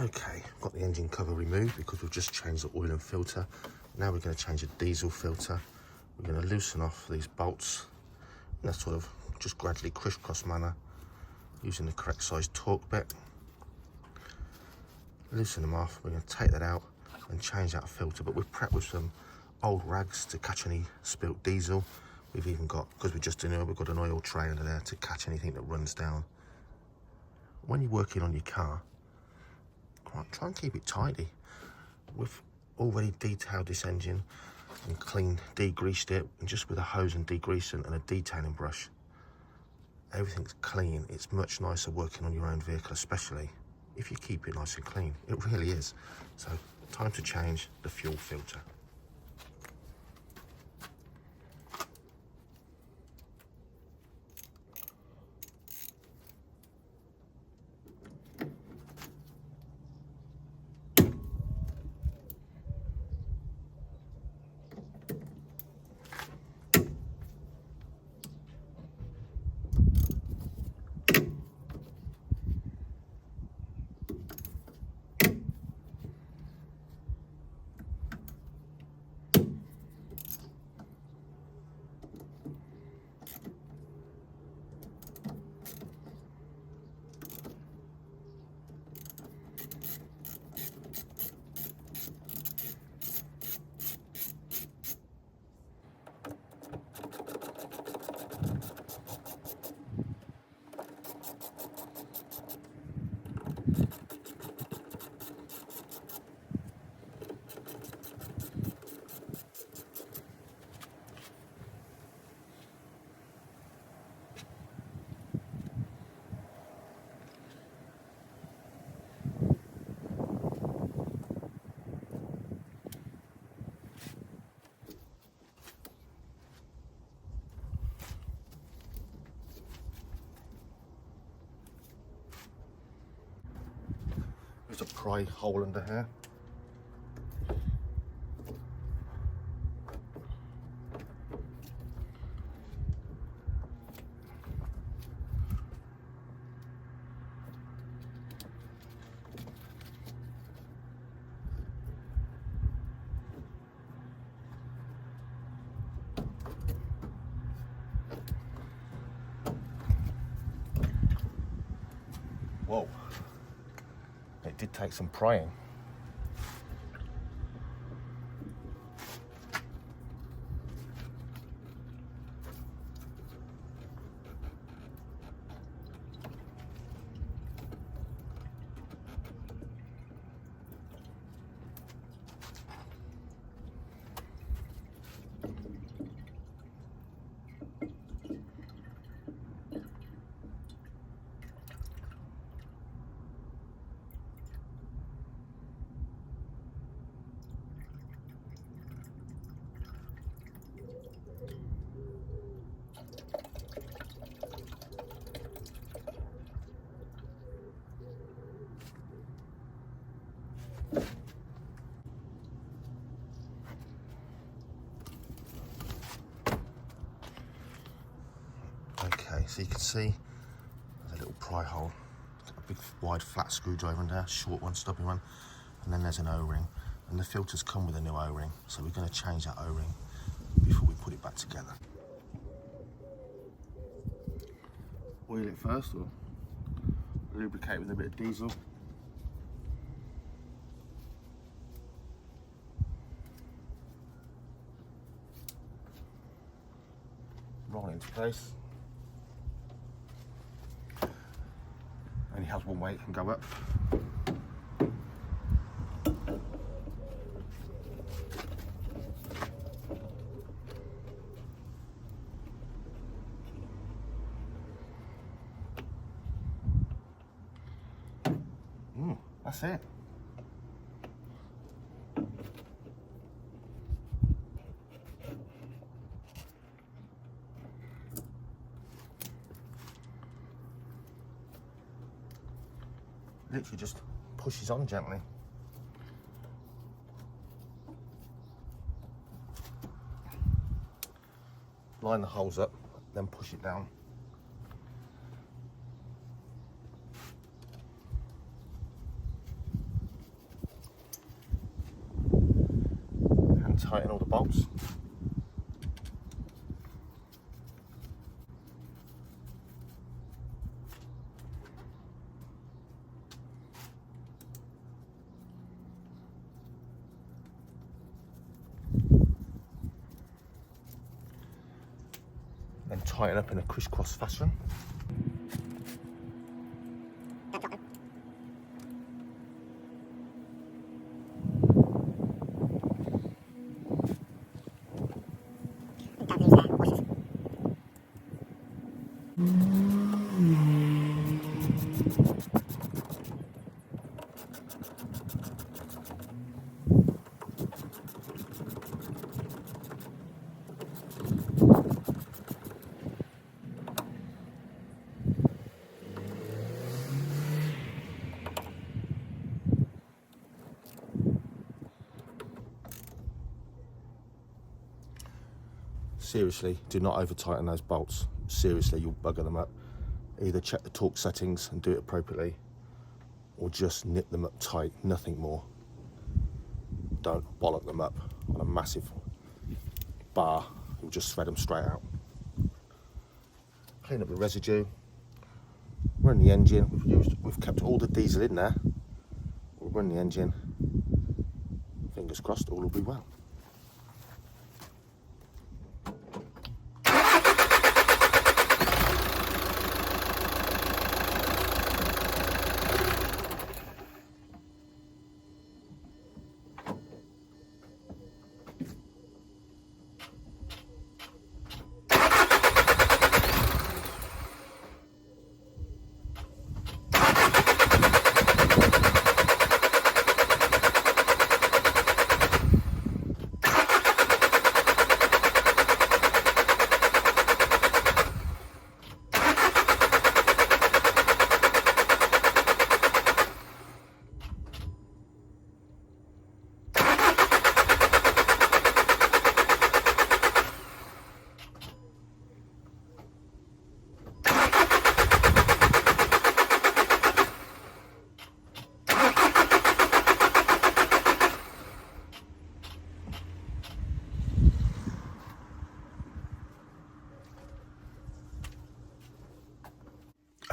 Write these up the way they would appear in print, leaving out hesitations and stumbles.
Okay, got the engine cover removed because we've just changed the oil and filter. Now we're going to change the diesel filter. We're going to loosen off these bolts in a sort of just gradually crisscross manner using the correct size torque bit. Loosen them off. We're going to take that out and change that filter, but we've prepped with some old rags to catch any spilt diesel. We've even got, because we're just in oil, we've got an oil tray under there to catch anything that runs down. When you're working on your car, try and keep it tidy. We've already detailed this engine and cleaned, degreased it, and just with a hose and degreasant and a detailing brush, everything's clean. It's much nicer working on your own vehicle, especially if you keep it nice and clean. It really is. So, time to change the fuel filter. There's a pry hole under here. Whoa, it did take some prying. Okay, so you can see there's a little pry hole, a big wide flat screwdriver in there, short one, stubby one, and then there's an O-ring, and the filters come with a new O-ring, so we're going to change that O-ring before we put it back together. Oil it first, or lubricate with a bit of diesel. Roll it into place. Only has one way it can go up. That's it. Literally just pushes on gently. Line the holes up, then push it down. tighten all the bolts. Then tighten up in a crisscross fashion. Seriously, do not over tighten those bolts. Seriously, you'll bugger them up. Either check the torque settings and do it appropriately, or just nip them up tight, nothing more. Don't bollock them up on a massive bar, you'll just thread them straight out. Clean up the residue, run the engine. We've kept all the diesel in there. We'll run the engine. Fingers crossed, all will be well.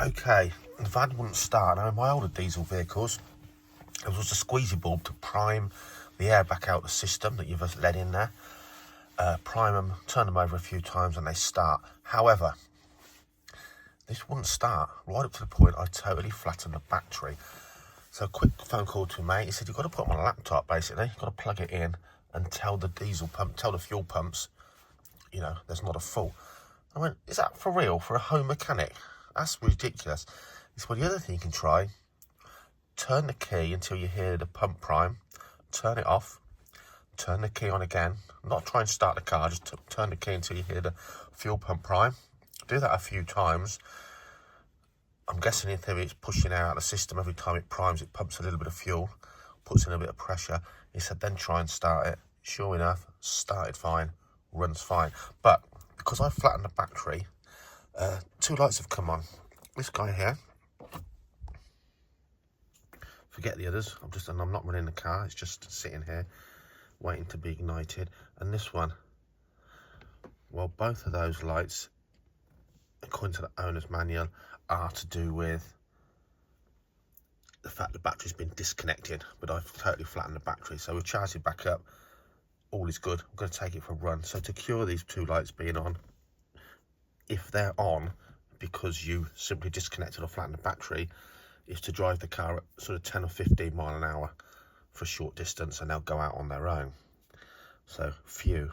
Okay, the van wouldn't start. Now in my older diesel vehicles, there was a squeezy bulb to prime the air back out the system that you've let in there. Prime them, turn them over a few times and they start. However, this wouldn't start right up to the point I totally flattened the battery. So a quick phone call to a mate. He said, you've got to put them on a laptop basically. You've got to plug it in and tell the diesel pump, tell the fuel pumps, you know, there's not a fault. I went, is that for real for a home mechanic? That's ridiculous. He said, well, the other thing you can try, turn the key until you hear the pump prime, turn it off, turn the key on again. Not try and start the car, just turn the key until you hear the fuel pump prime. Do that a few times. I'm guessing in theory it's pushing air out of the system every time it primes. It pumps a little bit of fuel, puts in a bit of pressure. He said, then try and start it. Sure enough, started fine, runs fine. But because I flattened the battery, two lights have come on. This guy here, forget the others. I'm not running the car. It's just sitting here, waiting to be ignited. And this one, well, both of those lights, according to the owner's manual, are to do with the fact the battery's been disconnected. But I've totally flattened the battery, so we've charged it back up. All is good. I'm going to take it for a run. So to cure these two lights being on, if they're on because you simply disconnected or flattened the battery, is to drive the car at sort of 10 or 15 mile an hour for a short distance and they'll go out on their own. So, phew.